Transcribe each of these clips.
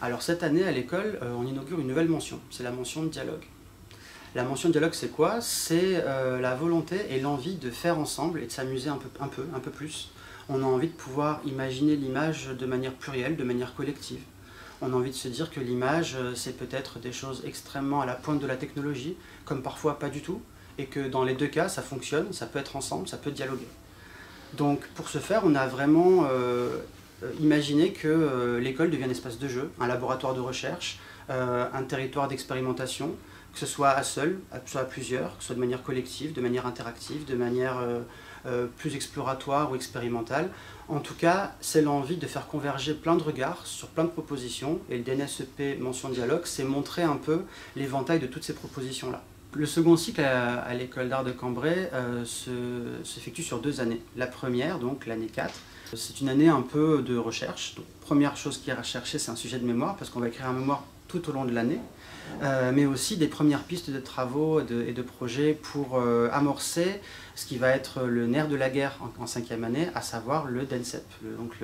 Alors cette année à l'école, on inaugure une nouvelle mention, c'est la mention de dialogue. La mention de dialogue, c'est quoi? C'est la volonté et l'envie de faire ensemble et de s'amuser un peu plus. On a envie de pouvoir imaginer l'image de manière plurielle, de manière collective. On a envie de se dire que l'image, c'est peut-être des choses extrêmement à la pointe de la technologie, comme parfois pas du tout, et que dans les deux cas, ça fonctionne, ça peut être ensemble, ça peut dialoguer. Donc pour ce faire, on a vraiment imaginé que l'école devient un espace de jeu, un laboratoire de recherche, un territoire d'expérimentation, que ce soit à seul, que ce soit à plusieurs, que ce soit de manière collective, de manière interactive, de manière plus exploratoire ou expérimentale. En tout cas, c'est l'envie de faire converger plein de regards sur plein de propositions, et le DNSEP Mention Dialogue, c'est montrer un peu l'éventail de toutes ces propositions-là. Le second cycle à l'école d'art de Cambrai s'effectue sur 2 années. La première, donc l'année 4, c'est une année un peu de recherche. Donc, première chose qui est recherchée, c'est un sujet de mémoire, parce qu'on va écrire un mémoire tout au long de l'année, mais aussi des premières pistes de travaux et de projets pour amorcer ce qui va être le nerf de la guerre en 5e année, à savoir le DNSEP, donc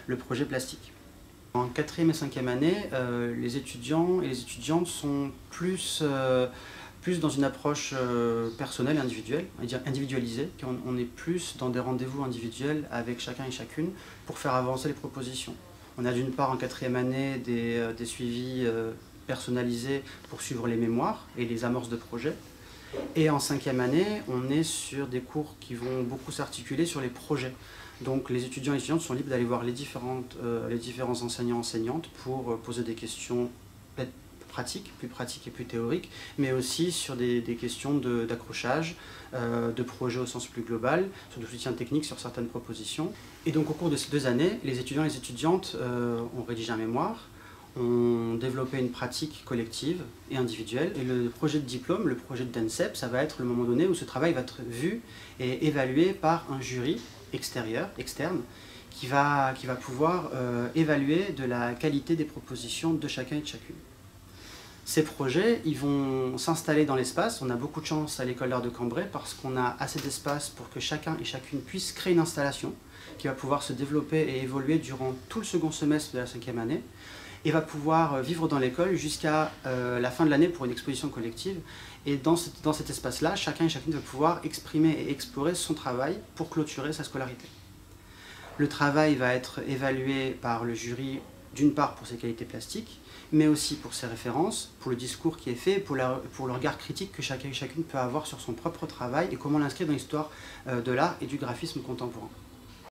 le projet plastique. En 4e et 5e année, les étudiants et les étudiantes sont plus dans une approche personnelle, individuelle, on va dire individualisée, on est plus dans des rendez-vous individuels avec chacun et chacune pour faire avancer les propositions. On a d'une part en 4e année des suivis personnalisés pour suivre les mémoires et les amorces de projets. Et en 5e année, on est sur des cours qui vont beaucoup s'articuler sur les projets. Donc les étudiants et étudiantes sont libres d'aller voir les différents enseignants et enseignantes pour poser des questions plus pratiques et plus théoriques, mais aussi sur des questions d'accrochage, de projets au sens plus global, sur du soutien technique sur certaines propositions. Et donc au cours de ces 2 années, les étudiants et les étudiantes ont rédigé un mémoire, ont développé une pratique collective et individuelle. Et le projet de diplôme, le projet de DNSEP, ça va être le moment donné où ce travail va être vu et évalué par un jury externe, qui va pouvoir évaluer de la qualité des propositions de chacun et de chacune. Ces projets, ils vont s'installer dans l'espace. On a beaucoup de chance à l'école d'art de Cambrai parce qu'on a assez d'espace pour que chacun et chacune puisse créer une installation qui va pouvoir se développer et évoluer durant tout le second semestre de la 5e année et va pouvoir vivre dans l'école jusqu'à la fin de l'année pour une exposition collective. Et dans cet espace-là, chacun et chacune va pouvoir exprimer et explorer son travail pour clôturer sa scolarité. Le travail va être évalué par le jury, d'une part pour ses qualités plastiques, mais aussi pour ses références, pour le discours qui est fait, pour le regard critique que chacun et chacune peut avoir sur son propre travail et comment l'inscrire dans l'histoire de l'art et du graphisme contemporain.